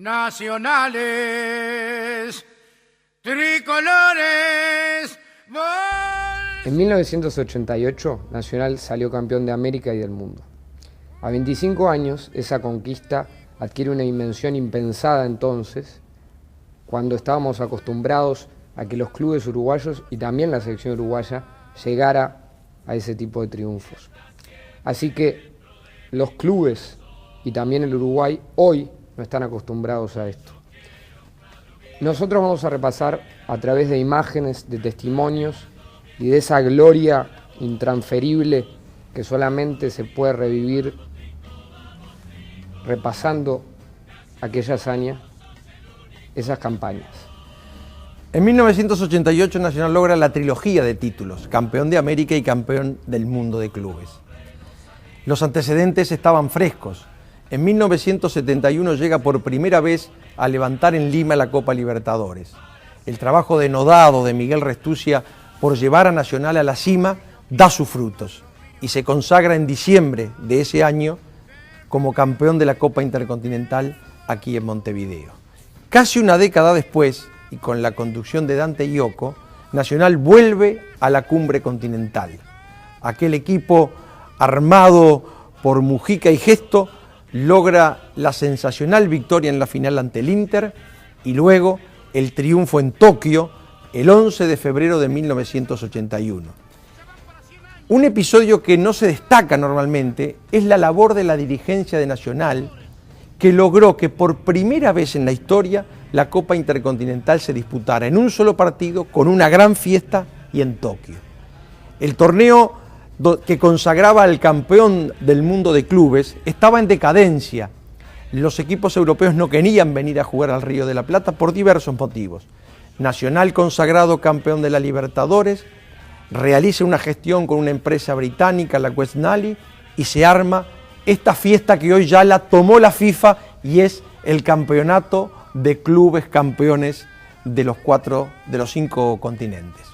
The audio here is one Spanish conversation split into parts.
nacionales, tricolores. En 1988, Nacional salió campeón de América y del mundo. A 25 años, esa conquista adquiere una dimensión impensada entonces, cuando estábamos acostumbrados a que los clubes uruguayos y también la selección uruguaya llegara a ese tipo de triunfos. Así que los clubes y también el Uruguay hoy no están acostumbrados a esto. Nosotros vamos a repasar a través de imágenes, de testimonios y de esa gloria intransferible que solamente se puede revivir repasando aquella hazaña, esas campañas. En 1988 Nacional logra la trilogía de títulos, campeón de América y campeón del mundo de clubes. Los antecedentes estaban frescos. En 1971 llega por primera vez a levantar en Lima la Copa Libertadores. El trabajo denodado de Miguel Restuccia por llevar a Nacional a la cima da sus frutos y se consagra en diciembre de ese año como campeón de la Copa Intercontinental aquí en Montevideo. Casi una década después, y con la conducción de Dante Ioco, Nacional vuelve a la cumbre continental. Aquel equipo armado por Mujica y Gesto logra la sensacional victoria en la final ante el Inter y luego el triunfo en Tokio el 11 de febrero de 1981. Un episodio que no se destaca normalmente es la labor de la dirigencia de Nacional, que logró que por primera vez en la historia la Copa Intercontinental se disputara en un solo partido, con una gran fiesta y en Tokio. El torneo que consagraba al campeón del mundo de clubes estaba en decadencia. Los equipos europeos no querían venir a jugar al Río de la Plata por diversos motivos. Nacional, consagrado campeón de la Libertadores, realiza una gestión con una empresa británica, la West Nally, y se arma esta fiesta que hoy ya la tomó la FIFA y es el campeonato de clubes campeones de los 5 continentes.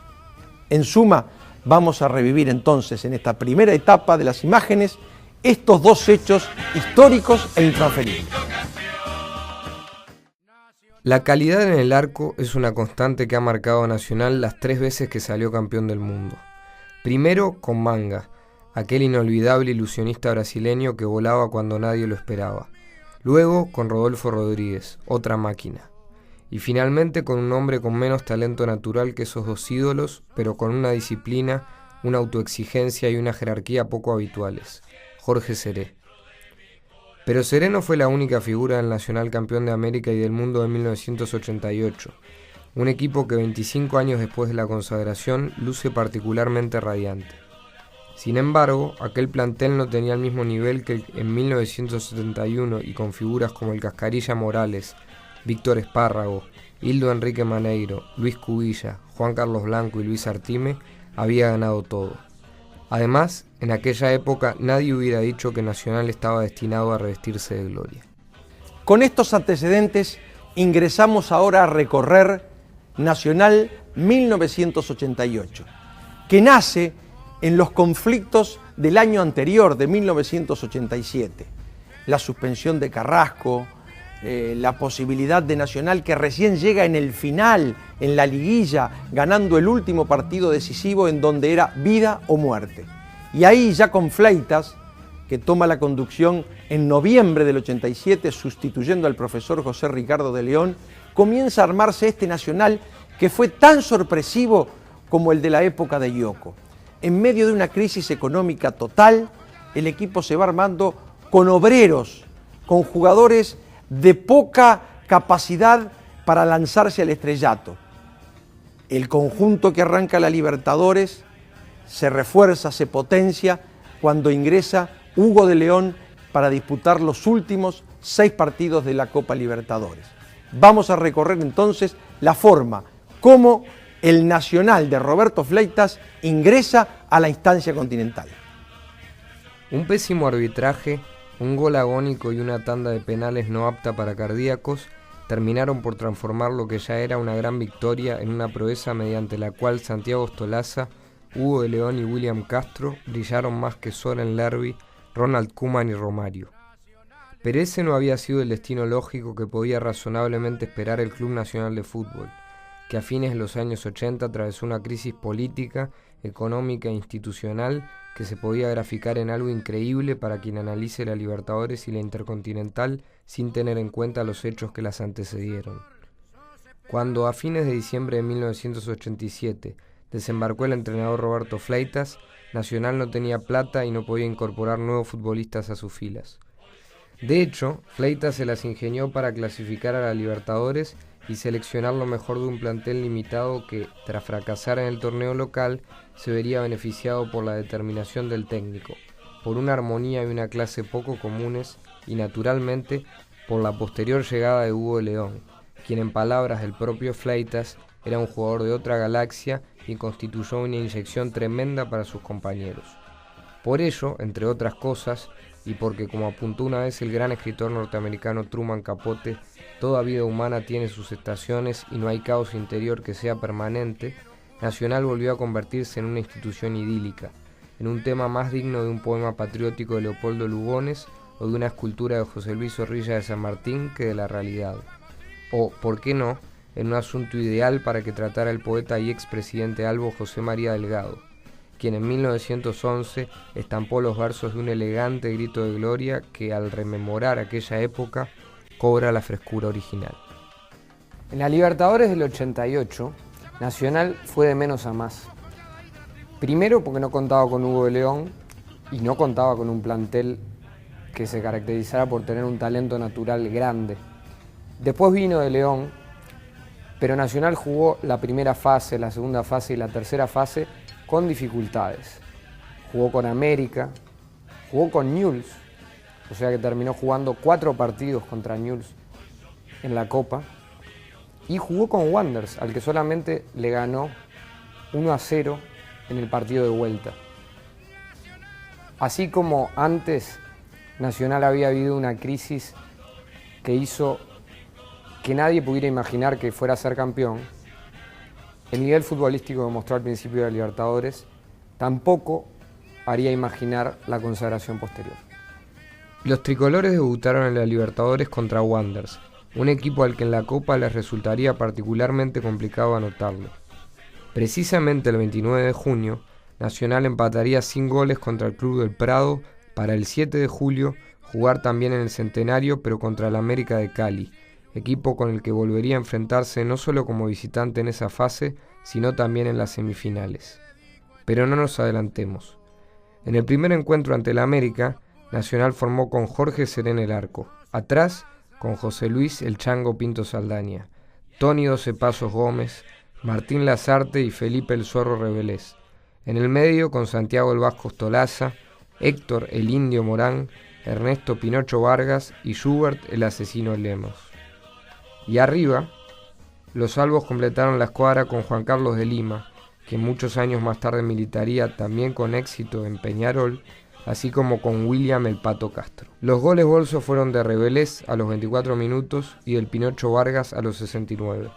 En suma, vamos a revivir entonces en esta primera etapa de las imágenes estos dos hechos históricos e intransferibles. La calidad en el arco es una constante que ha marcado a Nacional las 3 veces que salió campeón del mundo. Primero con Manga, aquel inolvidable ilusionista brasileño que volaba cuando nadie lo esperaba. Luego con Rodolfo Rodríguez, otra máquina. Y finalmente con un hombre con menos talento natural que esos dos ídolos, pero con una disciplina, una autoexigencia y una jerarquía poco habituales, Jorge Seré. Pero Seré no fue la única figura del Nacional campeón de América y del mundo de 1988, un equipo que 25 años después de la consagración luce particularmente radiante. Sin embargo, aquel plantel no tenía el mismo nivel que en 1971 y con figuras como el Cascarilla Morales, Víctor Espárrago, Hildo Enrique Maneiro, Luis Cubilla, Juan Carlos Blanco y Luis Artime, había ganado todo. Además, en aquella época nadie hubiera dicho que Nacional estaba destinado a revestirse de gloria. Con estos antecedentes ingresamos ahora a recorrer Nacional 1988, que nace en los conflictos del año anterior, de 1987. La suspensión de Carrasco, la posibilidad de Nacional que recién llega en el final, en la liguilla, ganando el último partido decisivo en donde era vida o muerte. Y ahí ya con Fleitas, que toma la conducción en noviembre del 87, sustituyendo al profesor José Ricardo de León, comienza a armarse este Nacional que fue tan sorpresivo como el de la época de Ioco. En medio de una crisis económica total, el equipo se va armando con obreros, con jugadores de poca capacidad para lanzarse al estrellato. El conjunto que arranca la Libertadores se refuerza, se potencia cuando ingresa Hugo de León para disputar los últimos 6 partidos de la Copa Libertadores. Vamos a recorrer entonces la forma como el Nacional de Roberto Fleitas ingresa a la instancia continental. Un pésimo arbitraje, un gol agónico y una tanda de penales no apta para cardíacos terminaron por transformar lo que ya era una gran victoria en una proeza mediante la cual Santiago Ostolaza, Hugo de León y William Castro brillaron más que Soren Lerby, Ronald Koeman y Romario. Pero ese no había sido el destino lógico que podía razonablemente esperar el Club Nacional de Fútbol, que a fines de los años 80 atravesó una crisis política, económica e institucional que se podía graficar en algo increíble para quien analice la Libertadores y la Intercontinental sin tener en cuenta los hechos que las antecedieron. Cuando a fines de diciembre de 1987 desembarcó el entrenador Roberto Fleitas, Nacional no tenía plata y no podía incorporar nuevos futbolistas a sus filas. De hecho, Fleitas se las ingenió para clasificar a la Libertadores y seleccionar lo mejor de un plantel limitado que, tras fracasar en el torneo local, se vería beneficiado por la determinación del técnico, por una armonía y una clase poco comunes y, naturalmente, por la posterior llegada de Hugo de León, quien, en palabras del propio Fleitas, era un jugador de otra galaxia y constituyó una inyección tremenda para sus compañeros. Por ello, entre otras cosas, y porque, como apuntó una vez el gran escritor norteamericano Truman Capote, toda vida humana tiene sus estaciones y no hay caos interior que sea permanente, Nacional volvió a convertirse en una institución idílica, en un tema más digno de un poema patriótico de Leopoldo Lugones o de una escultura de José Luis Zorrilla de San Martín que de la realidad. O, ¿por qué no?, en un asunto ideal para que tratara el poeta y expresidente albo José María Delgado, quien en 1911 estampó los versos de un elegante grito de gloria que, al rememorar aquella época, cobra la frescura original. En la Libertadores del 88, Nacional fue de menos a más. Primero porque no contaba con Hugo de León y no contaba con un plantel que se caracterizara por tener un talento natural grande. Después vino de León, pero Nacional jugó la primera fase, la segunda fase y la tercera fase con dificultades. Jugó con América, jugó con Newell's, o sea que terminó jugando 4 partidos contra Newell's en la Copa, y jugó con Wanderers, al que solamente le ganó 1-0 en el partido de vuelta. Así como antes Nacional había habido una crisis que hizo que nadie pudiera imaginar que fuera a ser campeón, el nivel futbolístico que mostró al principio de la Libertadores tampoco haría imaginar la consagración posterior. Los tricolores debutaron en la Libertadores contra Wanderers, un equipo al que en la Copa les resultaría particularmente complicado anotarle. Precisamente el 29 de junio, Nacional empataría sin goles contra el Club del Prado para el 7 de julio jugar también en el Centenario, pero contra el América de Cali, equipo con el que volvería a enfrentarse no solo como visitante en esa fase, sino también en las semifinales. Pero no nos adelantemos. En el primer encuentro ante el América, Nacional formó con Jorge Seré en el arco, atrás con José Luis El Chango Pinto Saldaña, Tony 12 Pasos Gómez, Martín Lazarte y Felipe El Zorro Rebelés. En el medio con Santiago El Vasco Tolaza, Héctor El Indio Morán, Ernesto Pinocho Vargas y Schubert El Asesino Lemos. Y arriba, los albos completaron la escuadra con Juan Carlos de Lima, que muchos años más tarde militaría también con éxito en Peñarol, así como con William El Pato Castro. Los goles bolsos fueron de Rebelés a los 24 minutos y del Pinocho Vargas a los 69.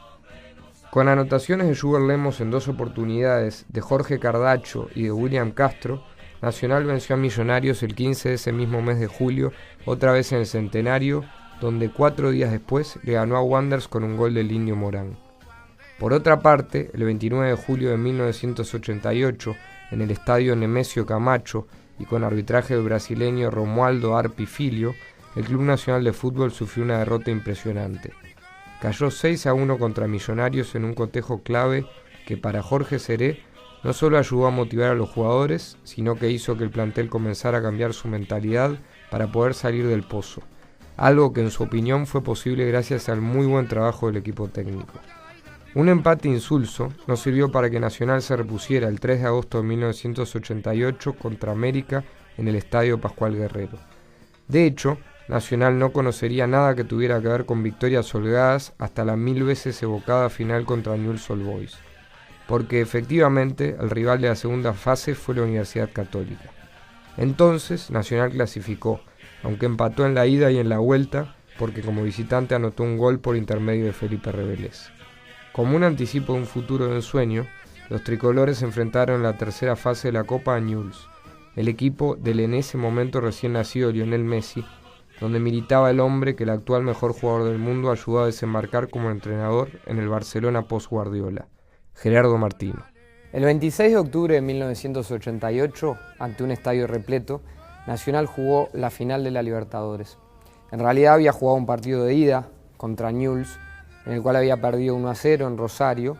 Con anotaciones de Schubert Lemos en 2 oportunidades, de Jorge Cardacho y de William Castro, Nacional venció a Millonarios el 15 de ese mismo mes de julio, otra vez en el Centenario, donde 4 días después le ganó a Wanderers con un gol del Indio Morán. Por otra parte, el 29 de julio de 1988, en el estadio Nemesio Camacho y con arbitraje del brasileño Romualdo Arpi Filho, el Club Nacional de Fútbol sufrió una derrota impresionante. Cayó 6-1 contra Millonarios en un cotejo clave que para Jorge Seré no solo ayudó a motivar a los jugadores, sino que hizo que el plantel comenzara a cambiar su mentalidad para poder salir del pozo, algo que en su opinión fue posible gracias al muy buen trabajo del equipo técnico. Un empate insulso no sirvió para que Nacional se repusiera el 3 de agosto de 1988 contra América en el Estadio Pascual Guerrero. De hecho, Nacional no conocería nada que tuviera que ver con victorias holgadas hasta la 1000 veces evocada final contra Newell's Old Boys, porque efectivamente el rival de la segunda fase fue la Universidad Católica. Entonces Nacional clasificó, aunque empató en la ida y en la vuelta, porque como visitante anotó un gol por intermedio de Felipe Rebelés. Como un anticipo de un futuro de ensueño, los tricolores se enfrentaron en la tercera fase de la Copa a Newell's, el equipo del en ese momento recién nacido Lionel Messi, donde militaba el hombre que el actual mejor jugador del mundo ayudó a desembarcar como entrenador en el Barcelona post-Guardiola, Gerardo Martino. El 26 de octubre de 1988, ante un estadio repleto, Nacional jugó la final de la Libertadores. En realidad había jugado un partido de ida contra Newell's, en el cual había perdido 1-0 en Rosario,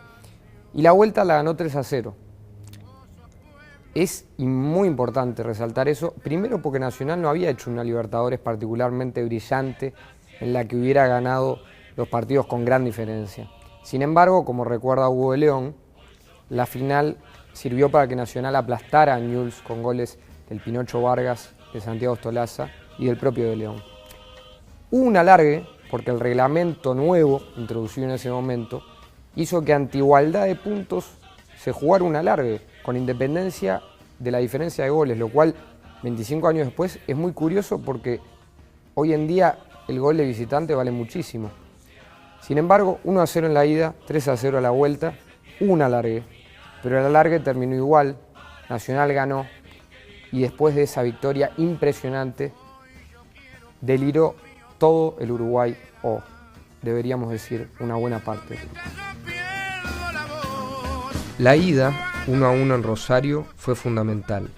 y la vuelta la ganó 3-0. Es muy importante resaltar eso, primero porque Nacional no había hecho una Libertadores particularmente brillante en la que hubiera ganado los partidos con gran diferencia. Sin embargo, como recuerda Hugo de León, la final sirvió para que Nacional aplastara a Newell's con goles del Pinocho Vargas, de Santiago Ostolaza y del propio de León. Hubo un alargue porque el reglamento nuevo, introducido en ese momento, hizo que ante igualdad de puntos se jugara un alargue, con independencia de la diferencia de goles, lo cual 25 años después es muy curioso porque hoy en día el gol de visitante vale muchísimo. Sin embargo, 1-0 en la ida, 3-0 a la vuelta, un alargue, pero el alargue terminó igual, Nacional ganó y después de esa victoria impresionante deliró todo el Uruguay, o deberíamos decir una buena parte. La ida 1-1 en Rosario fue fundamental,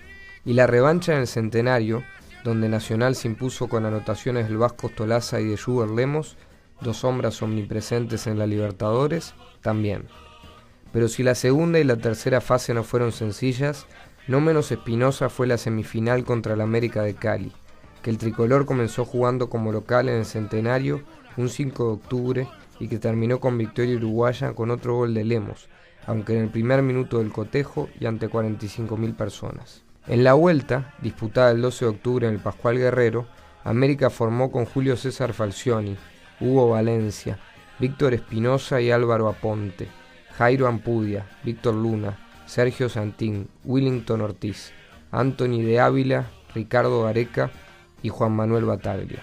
y la revancha en el Centenario, donde Nacional se impuso con anotaciones del Vasco Ostolaza y de Schubert Lemos, dos sombras omnipresentes en la Libertadores, también. Pero si la segunda y la tercera fase no fueron sencillas, no menos espinosa fue la semifinal contra el América de Cali, que el tricolor comenzó jugando como local en el Centenario un 5 de octubre y que terminó con victoria uruguaya con otro gol de Lemos, aunque en el primer minuto del cotejo y ante 45.000 personas. En la vuelta, disputada el 12 de octubre en el Pascual Guerrero, América formó con Julio César Falcioni, Hugo Valencia, Víctor Espinosa y Álvaro Aponte, Jairo Ampudia, Víctor Luna, Sergio Santín, Willington Ortiz, Anthony de Ávila, Ricardo Gareca y Juan Manuel Bataglia.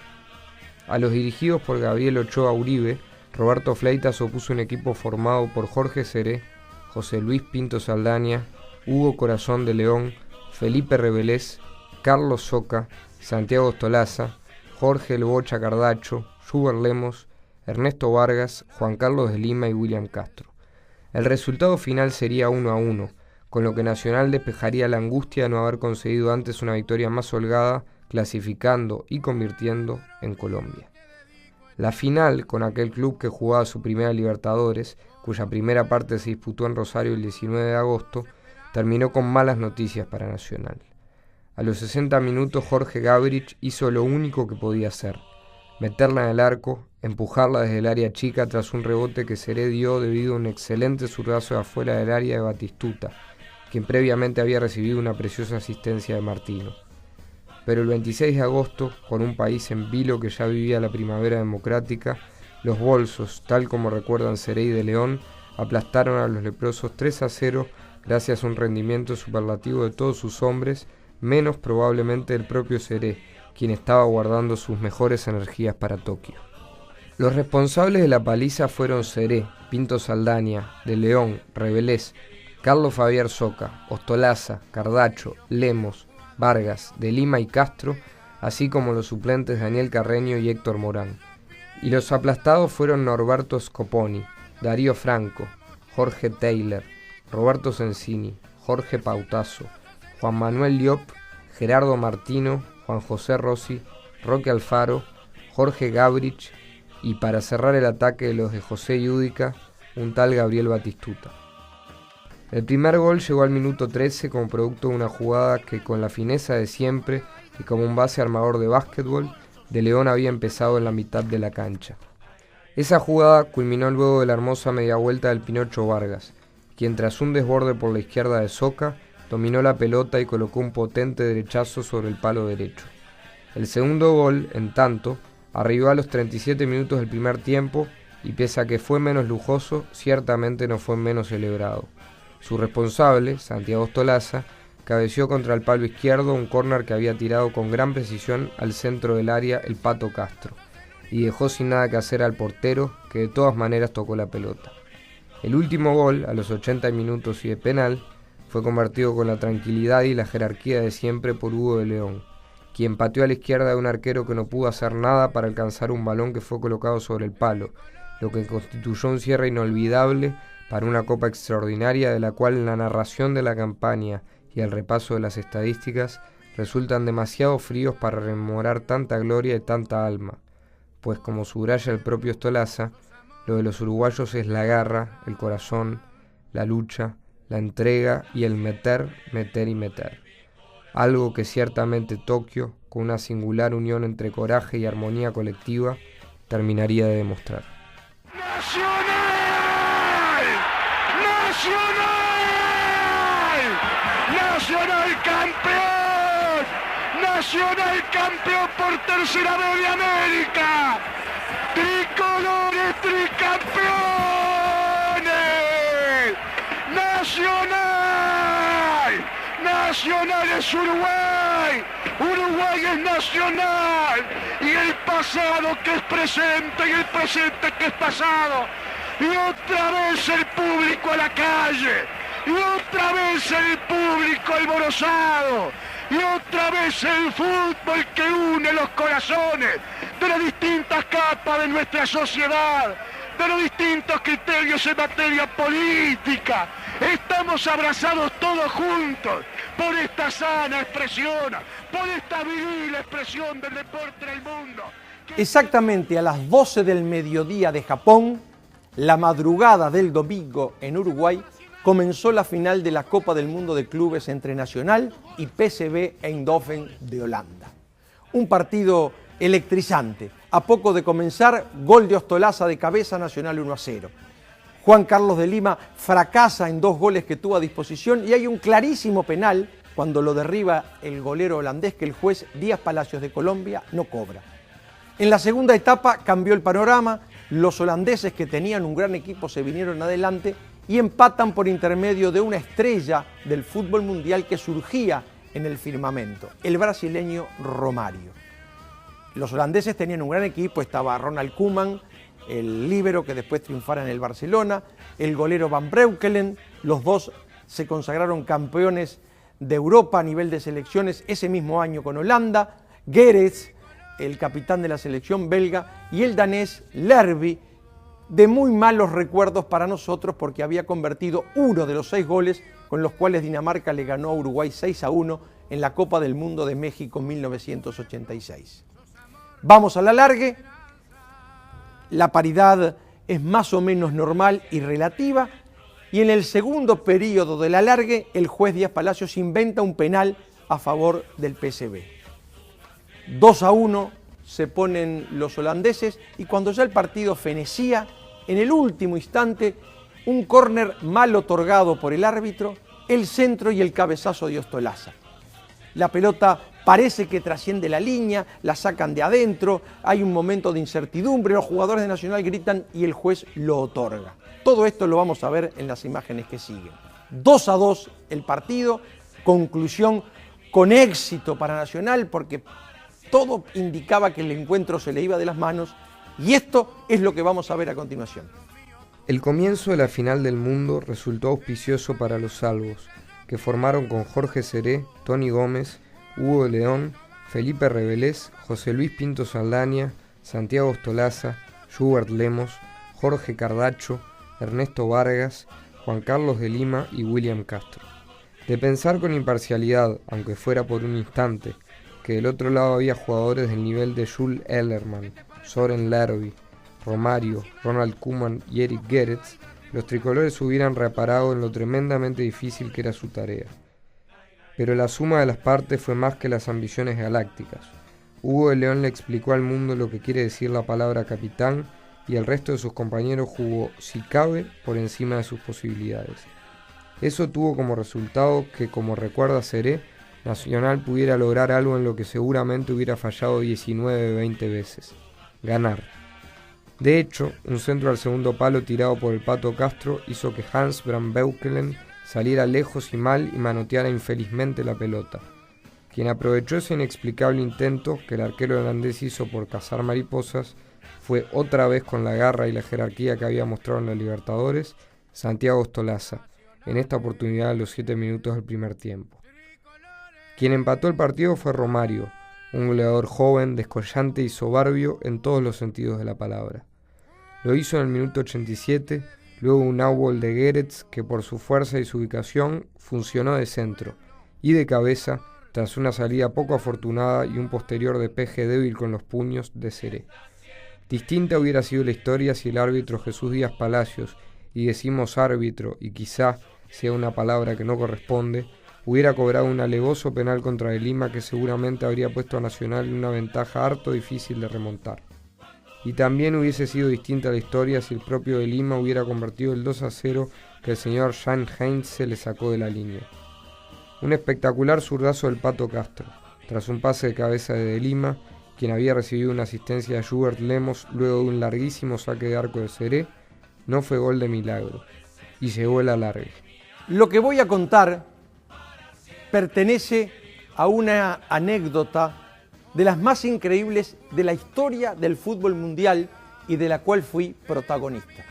A los dirigidos por Gabriel Ochoa Uribe, Roberto Fleitas opuso un equipo formado por Jorge Seré, José Luis Pinto Saldaña, Hugo Corazón de León, Felipe Revelés, Carlos Soca, Santiago Ostolaza, Jorge El Bocha Cardacho, Schubert Lemos, Ernesto Vargas, Juan Carlos de Lima y William Castro. El resultado final sería 1-1, con lo que Nacional despejaría la angustia de no haber conseguido antes una victoria más holgada, clasificando y convirtiendo en Colombia. La final, con aquel club que jugaba su primera Libertadores, cuya primera parte se disputó en Rosario el 19 de agosto, terminó con malas noticias para Nacional. A los 60 minutos Jorge Gabrich hizo lo único que podía hacer: meterla en el arco, empujarla desde el área chica tras un rebote que Seré dio debido a un excelente zurdazo de afuera del área de Batistuta, quien previamente había recibido una preciosa asistencia de Martino. Pero el 26 de agosto, con un país en vilo que ya vivía la primavera democrática, los bolsos, tal como recuerdan Seré y de León, aplastaron a los leprosos 3-0 gracias a un rendimiento superlativo de todos sus hombres, menos probablemente del propio Seré, quien estaba guardando sus mejores energías para Tokio. Los responsables de la paliza fueron Seré, Pinto Saldaña, de León, Revelés, Carlos Fabián Soca, Ostolaza, Cardacho, Lemos, Vargas, de Lima y Castro, así como los suplentes Daniel Carreño y Héctor Morán. Y los aplastados fueron Norberto Scoponi, Darío Franco, Jorge Taylor, Roberto Sensini, Jorge Pautazo, Juan Manuel Liop, Gerardo Martino, Juan José Rossi, Roque Alfaro, Jorge Gabrich y, para cerrar el ataque de los de José Yúdica, un tal Gabriel Batistuta. El primer gol llegó al minuto 13 como producto de una jugada que, con la fineza de siempre y como un base armador de básquetbol, de León había empezado en la mitad de la cancha. Esa jugada culminó luego de la hermosa media vuelta del Pinocho Vargas, quien, tras un desborde por la izquierda de Soca, dominó la pelota y colocó un potente derechazo sobre el palo derecho. El segundo gol, en tanto, arribó a los 37 minutos del primer tiempo y, pese a que fue menos lujoso, ciertamente no fue menos celebrado. Su responsable, Santiago Ostolaza, cabeció contra el palo izquierdo un córner que había tirado con gran precisión al centro del área el Pato Castro, y dejó sin nada que hacer al portero, que de todas maneras tocó la pelota. El último gol, a los 80 minutos y de penal, fue convertido con la tranquilidad y la jerarquía de siempre por Hugo de León, quien pateó a la izquierda de un arquero que no pudo hacer nada para alcanzar un balón que fue colocado sobre el palo, lo que constituyó un cierre inolvidable para una Copa extraordinaria de la cual la narración de la campaña y el repaso de las estadísticas resultan demasiado fríos para rememorar tanta gloria y tanta alma, pues como subraya el propio Stolaza, lo de los uruguayos es la garra, el corazón, la lucha, la entrega y el meter, meter y meter. Algo que ciertamente Tokio, con una singular unión entre coraje y armonía colectiva, terminaría de demostrar. ¡Nacional! ¡Nacional! ¡Nacional campeón! ¡Nacional campeón por tercera vez de América! ¡Tricolores tricampeones! ¡Nacional! ¡Nacional es Uruguay! ¡Uruguay es nacional! Y el pasado que es presente y el presente que es pasado. Y otra vez el público a la calle. Y otra vez el público alborozado. Y otra vez el fútbol que une los corazones de las distintas capas de nuestra sociedad, de los distintos criterios en materia política. Estamos abrazados todos juntos por esta sana expresión, por esta viril expresión del deporte del mundo. Exactamente a las 12 del mediodía de Japón, la madrugada del domingo en Uruguay, comenzó la final de la Copa del Mundo de Clubes entre Nacional y PSV Eindhoven de Holanda. Un partido electrizante. A poco de comenzar, gol de Ostolaza de cabeza, Nacional 1-0. Juan Carlos de Lima fracasa en 2 goles que tuvo a disposición y hay un clarísimo penal cuando lo derriba el golero holandés que el juez Díaz Palacios de Colombia no cobra. En la segunda etapa cambió el panorama, los holandeses que tenían un gran equipo se vinieron adelante y empatan por intermedio de una estrella del fútbol mundial que surgía en el firmamento, el brasileño Romário. Los holandeses tenían un gran equipo, estaba Ronald Koeman, el líbero que después triunfara en el Barcelona, el golero Van Breukelen, los dos se consagraron campeones de Europa a nivel de selecciones ese mismo año con Holanda, Gerets, el capitán de la selección belga, y el danés Lerby, de muy malos recuerdos para nosotros porque había convertido uno de los 6 goles con los cuales Dinamarca le ganó a Uruguay 6-1 en la Copa del Mundo de México en 1986. Vamos a la alargue, la paridad es más o menos normal y relativa, y en el segundo periodo del alargue el juez Díaz Palacios inventa un penal a favor del PSV. 2-1 se ponen los holandeses y cuando ya el partido fenecía, en el último instante, un córner mal otorgado por el árbitro, el centro y el cabezazo de Ostolaza. La pelota parece que trasciende la línea, la sacan de adentro, hay un momento de incertidumbre, los jugadores de Nacional gritan y el juez lo otorga. Todo esto lo vamos a ver en las imágenes que siguen. 2-2 el partido, conclusión con éxito para Nacional porque todo indicaba que el encuentro se le iba de las manos y esto es lo que vamos a ver a continuación. El comienzo de la final del mundo resultó auspicioso para los salvos, que formaron con Jorge Seré, Tony Gómez, Hugo de León, Felipe Revelés, José Luis Pinto Saldaña, Santiago Ostolaza, Schubert Lemos, Jorge Cardacho, Ernesto Vargas, Juan Carlos de Lima y William Castro. De pensar con imparcialidad, aunque fuera por un instante, que del otro lado había jugadores del nivel de Jules Ellermann, Soren Lerby, Romário, Ronald Koeman y Eric Gerets, los tricolores hubieran reparado en lo tremendamente difícil que era su tarea. Pero la suma de las partes fue más que las ambiciones galácticas. Hugo de León le explicó al mundo lo que quiere decir la palabra capitán y el resto de sus compañeros jugó, si cabe, por encima de sus posibilidades. Eso tuvo como resultado que, como recuerda Seré, Nacional pudiera lograr algo en lo que seguramente hubiera fallado 19-20 veces: ganar. De hecho, un centro al segundo palo tirado por el Pato Castro hizo que Hans Van Breukelen saliera lejos y mal y manoteara infelizmente la pelota. Quien aprovechó ese inexplicable intento que el arquero holandés hizo por cazar mariposas fue otra vez con la garra y la jerarquía que había mostrado en la Libertadores, Santiago Ostolaza, en esta oportunidad a los 7 minutos del primer tiempo. Quien empató el partido fue Romário, un goleador joven, descollante y soberbio en todos los sentidos de la palabra. Lo hizo en el minuto 87, luego un outball de Geretz que por su fuerza y su ubicación funcionó de centro y de cabeza tras una salida poco afortunada y un posterior despeje débil con los puños de Seré. Distinta hubiera sido la historia si el árbitro Jesús Díaz Palacios, y decimos árbitro y quizá sea una palabra que no corresponde, hubiera cobrado un alevoso penal contra De Lima que seguramente habría puesto a Nacional en una ventaja harto difícil de remontar. Y también hubiese sido distinta la historia si el propio De Lima hubiera convertido el 2-0 que el señor Jan Heinze le sacó de la línea. Un espectacular zurdazo del Pato Castro, tras un pase de cabeza de Lima, quien había recibido una asistencia de Schubert Lemos luego de un larguísimo saque de arco de Seré, no fue gol de milagro, y llegó el alargue. Lo que voy a contar pertenece a una anécdota de las más increíbles de la historia del fútbol mundial y de la cual fui protagonista.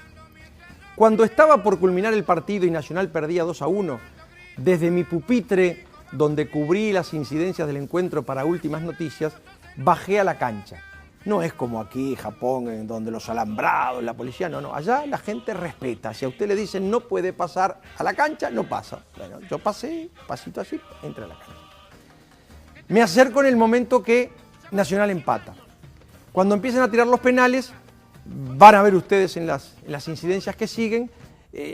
Cuando estaba por culminar el partido y Nacional perdía 2-1, desde mi pupitre, donde cubrí las incidencias del encuentro para Últimas Noticias, bajé a la cancha. No es como aquí, Japón, en donde los alambrados, la policía, no. Allá la gente respeta. Si a usted le dicen no puede pasar a la cancha, no pasa. Bueno, yo pasé, pasito así, entré a la cancha. Me acerco en el momento que Nacional empata. Cuando empiezan a tirar los penales, van a ver ustedes en las incidencias que siguen,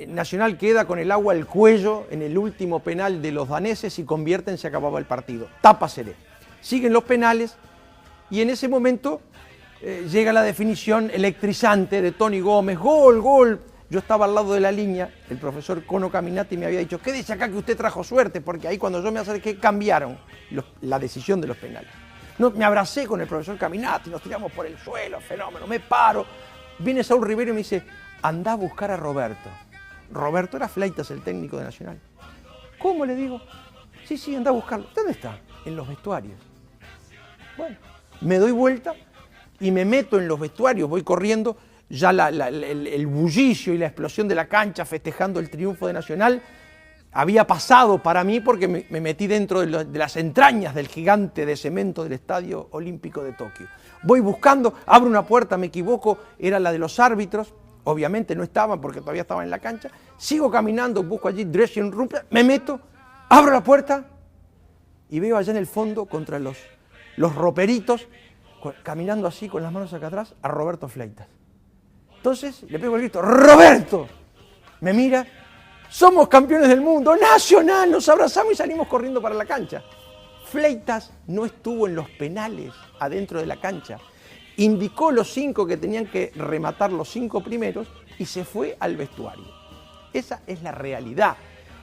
Nacional queda con el agua al cuello en el último penal de los daneses y convierten, se acababa el partido. Tapa Seré. Siguen los penales y en ese momento llega la definición electrizante de Tony Gómez. ¡Gol, gol! Yo estaba al lado de la línea, el profesor Cono Caminati me había dicho, ¿qué dice acá que usted trajo suerte? Porque ahí cuando yo me acerqué cambiaron la decisión de los penales. No, me abracé con el profesor Caminati, nos tiramos por el suelo, fenómeno, me paro. Viene Saúl Rivero y me dice, andá a buscar a Roberto. Roberto era Fleitas, el técnico de Nacional. ¿Cómo? Le digo. Sí, andá a buscarlo. ¿Dónde está? En los vestuarios. Bueno, me doy vuelta y me meto en los vestuarios, voy corriendo, ya el bullicio y la explosión de la cancha festejando el triunfo de Nacional había pasado para mí porque me metí dentro de las entrañas del gigante de cemento del Estadio Olímpico de Tokio. Voy buscando, abro una puerta, me equivoco, era la de los árbitros, obviamente no estaban porque todavía estaban en la cancha, sigo caminando, busco allí dressing room, me meto, abro la puerta y veo allá en el fondo contra los roperitos, caminando así con las manos acá atrás, a Roberto Fleitas. Entonces le pego el grito, ¡Roberto! Me mira, somos campeones del mundo, Nacional, nos abrazamos y salimos corriendo para la cancha. Fleitas no estuvo en los penales adentro de la cancha, indicó los 5 que tenían que rematar los 5 primeros y se fue al vestuario. Esa es la realidad.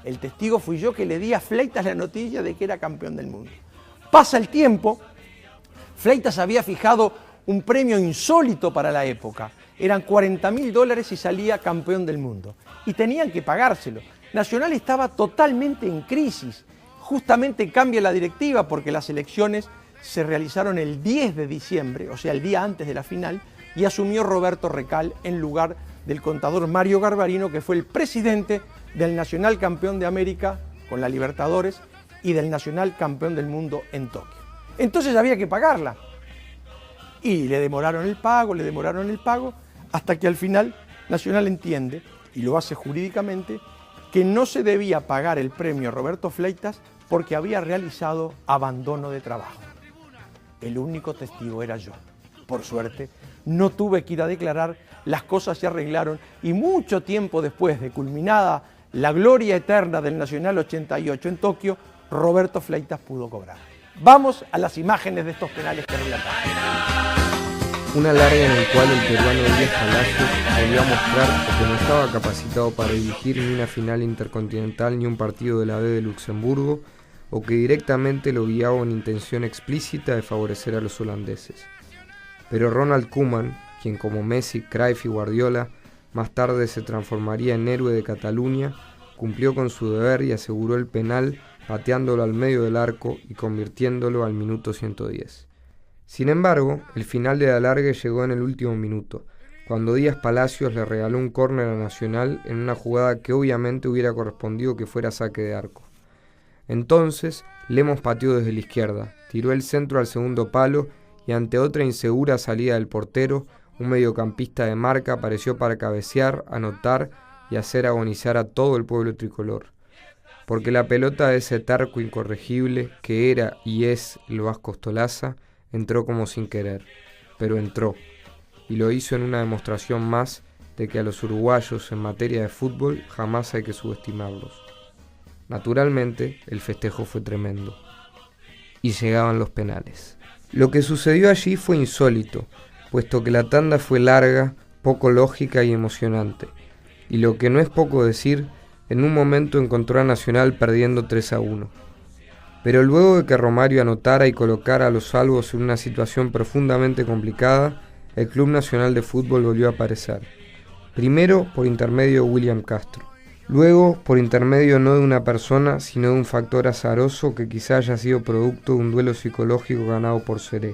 El testigo fui yo que le di a Fleitas la noticia de que era campeón del mundo. Pasa el tiempo, Fleitas había fijado un premio insólito para la época. Eran $40.000 y salía campeón del mundo. Y tenían que pagárselo. Nacional estaba totalmente en crisis. Justamente cambia la directiva porque las elecciones se realizaron el 10 de diciembre, o sea, el día antes de la final, y asumió Roberto Recal en lugar del contador Mario Garbarino, que fue el presidente del Nacional campeón de América con la Libertadores y del Nacional campeón del mundo en Tokio. Entonces había que pagarla. Y le demoraron el pago, hasta que al final Nacional entiende, y lo hace jurídicamente, que no se debía pagar el premio a Roberto Fleitas porque había realizado abandono de trabajo. El único testigo era yo. Por suerte, no tuve que ir a declarar, las cosas se arreglaron y mucho tiempo después de culminada la gloria eterna del Nacional 88 en Tokio, Roberto Fleitas pudo cobrar. Vamos a las imágenes de estos penales que relatamos. Un alargue en el cual el peruano Díaz Palacios volvió a mostrar que no estaba capacitado para dirigir ni una final intercontinental ni un partido de la B de Luxemburgo, o que directamente lo guiaba una intención explícita de favorecer a los holandeses. Pero Ronald Koeman, quien como Messi, Cruyff y Guardiola más tarde se transformaría en héroe de Cataluña, cumplió con su deber y aseguró el penal pateándolo al medio del arco y convirtiéndolo al minuto 110. Sin embargo, el final del alargue llegó en el último minuto, cuando Díaz Palacios le regaló un córner a Nacional en una jugada que obviamente hubiera correspondido que fuera saque de arco. Entonces, Lemos pateó desde la izquierda, tiró el centro al segundo palo y ante otra insegura salida del portero, un mediocampista de marca apareció para cabecear, anotar y hacer agonizar a todo el pueblo tricolor. Porque la pelota de ese tarco incorregible, que era y es el Vasco Ostolaza, entró como sin querer, pero entró, y lo hizo en una demostración más de que a los uruguayos en materia de fútbol jamás hay que subestimarlos. Naturalmente, el festejo fue tremendo. Y llegaban los penales. Lo que sucedió allí fue insólito, puesto que la tanda fue larga, poco lógica y emocionante. Y lo que no es poco decir, en un momento encontró a Nacional perdiendo 3-1. Pero luego de que Romario anotara y colocara a los salvos en una situación profundamente complicada, el Club Nacional de Fútbol volvió a aparecer. Primero por intermedio de William Castro. Luego por intermedio no de una persona, sino de un factor azaroso que quizá haya sido producto de un duelo psicológico ganado por Seré.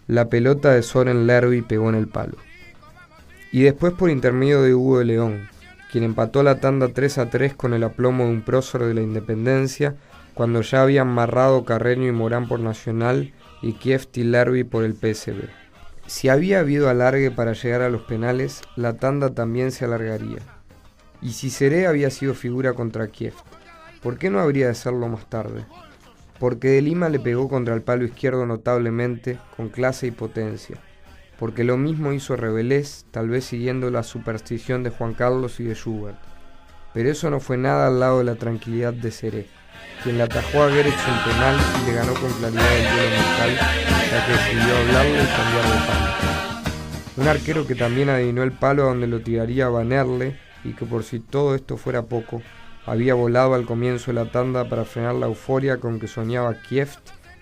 La pelota de Soren Lerby pegó en el palo. Y después por intermedio de Hugo de León, quien empató la tanda 3-3 con el aplomo de un prócer de la Independencia, cuando ya habían marrado Carreño y Morán por Nacional y Kieft y Lerby por el PSV. Si había habido alargue para llegar a los penales, la tanda también se alargaría. Y si Seré había sido figura contra Kieft, ¿por qué no habría de serlo más tarde? Porque de Lima le pegó contra el palo izquierdo notablemente, con clase y potencia. Porque lo mismo hizo Rebelés, tal vez siguiendo la superstición de Juan Carlos y de Schubert. Pero eso no fue nada al lado de la tranquilidad de Seré, quien le atajó a Gerets un penal y le ganó con claridad el duelo mental, ya que decidió hablarle y cambiar de palo. Un arquero que también adivinó el palo a donde lo tiraría Banerle, y que por si todo esto fuera poco, había volado al comienzo de la tanda para frenar la euforia con que soñaba Kieft,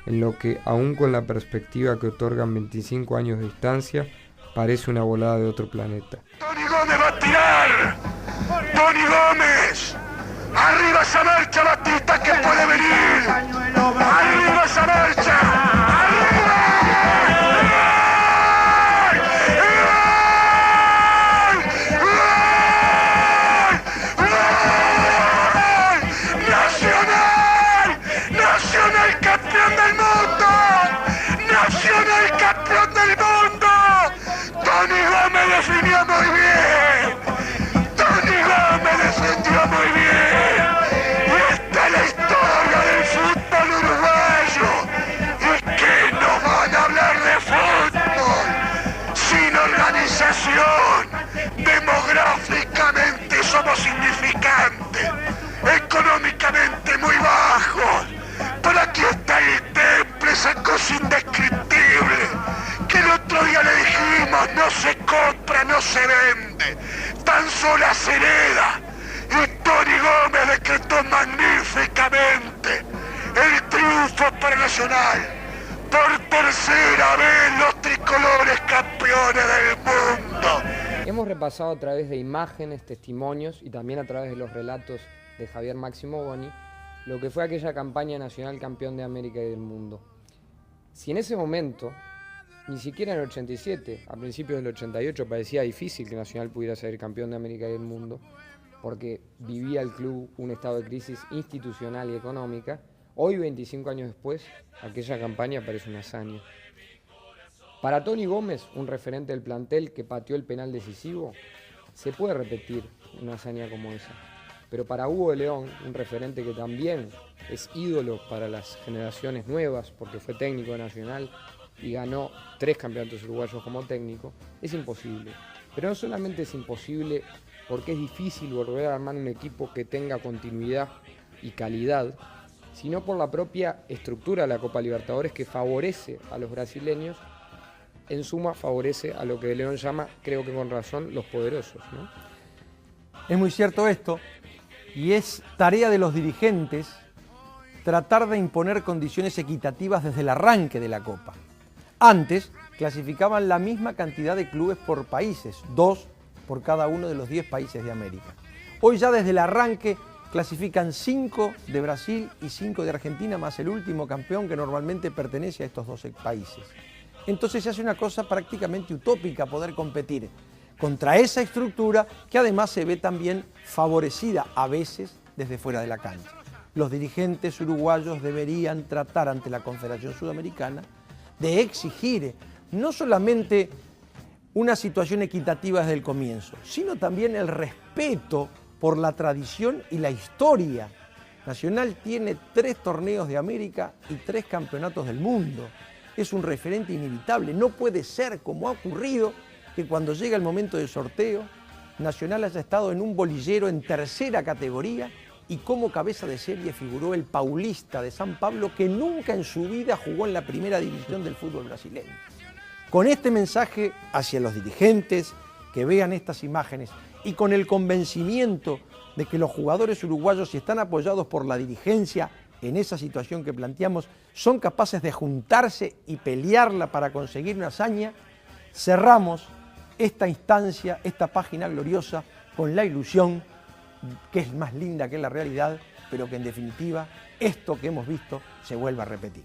en lo que, aún con la perspectiva que otorgan 25 años de distancia, parece una volada de otro planeta. Tony Gómez va a tirar. Tony Gómez. Arriba esa marcha, Batista, que puede venir. Arriba esa marcha. Arriba. Nacional campeón del mundo. Nacional campeón del mundo. Tony Gómez definió muy bien. Tony Gómez defendió muy bien. Y esta es la historia del fútbol uruguayo. ¿Y qué nos van a hablar de fútbol? Sin organización, demográficamente somos insignificantes, económicamente muy bajos. Pero aquí está el temple, esa cosa indescriptible, que el otro día le dijimos, no se compra, no se vende, tan solo se hereda. Y Tony Gómez decretó magníficamente el triunfo para Nacional. Por tercera vez los tricolores campeones del mundo. Hemos repasado a través de imágenes, testimonios y también a través de los relatos de Javier Máximo Boni lo que fue aquella campaña nacional campeón de América y del mundo. Si en ese momento, ni siquiera en el 87, a principios del 88 parecía difícil que Nacional pudiera ser campeón de América y del mundo, porque vivía el club un estado de crisis institucional y económica, hoy 25 años después, aquella campaña parece una hazaña. Para Tony Gómez, un referente del plantel que pateó el penal decisivo, se puede repetir una hazaña como esa. Pero para Hugo de León, un referente que también es ídolo para las generaciones nuevas, porque fue técnico de Nacional y ganó 3 campeonatos uruguayos como técnico, es imposible. Pero no solamente es imposible porque es difícil volver a armar un equipo que tenga continuidad y calidad, sino por la propia estructura de la Copa Libertadores que favorece a los brasileños, en suma favorece a lo que de León llama, creo que con razón, los poderosos, ¿no? Es muy cierto esto, y es tarea de los dirigentes tratar de imponer condiciones equitativas desde el arranque de la Copa. Antes clasificaban la misma cantidad de clubes por países, 2 por cada uno de los 10 países de América. Hoy ya desde el arranque clasifican 5 de Brasil y 5 de Argentina, más el último campeón que normalmente pertenece a estos 12 países. Entonces se hace una cosa prácticamente utópica poder competir contra esa estructura que además se ve también favorecida a veces desde fuera de la cancha. los dirigentes uruguayos deberían tratar ante la Confederación Sudamericana de exigir no solamente una situación equitativa desde el comienzo, sino también el respeto por la tradición y la historia. Nacional tiene 3 torneos de América y 3 campeonatos del mundo. Es un referente inevitable. No puede ser, como ha ocurrido, que cuando llega el momento del sorteo, Nacional haya estado en un bolillero en tercera categoría y como cabeza de serie figuró el Paulista de San Pablo, que nunca en su vida jugó en la primera división del fútbol brasileño. Con este mensaje hacia los dirigentes que vean estas imágenes y con el convencimiento de que los jugadores uruguayos, si están apoyados por la dirigencia en esa situación que planteamos, son capaces de juntarse y pelearla para conseguir una hazaña, cerramos esta instancia, esta página gloriosa, con la ilusión, que es más linda que la realidad, pero que en definitiva esto que hemos visto se vuelva a repetir.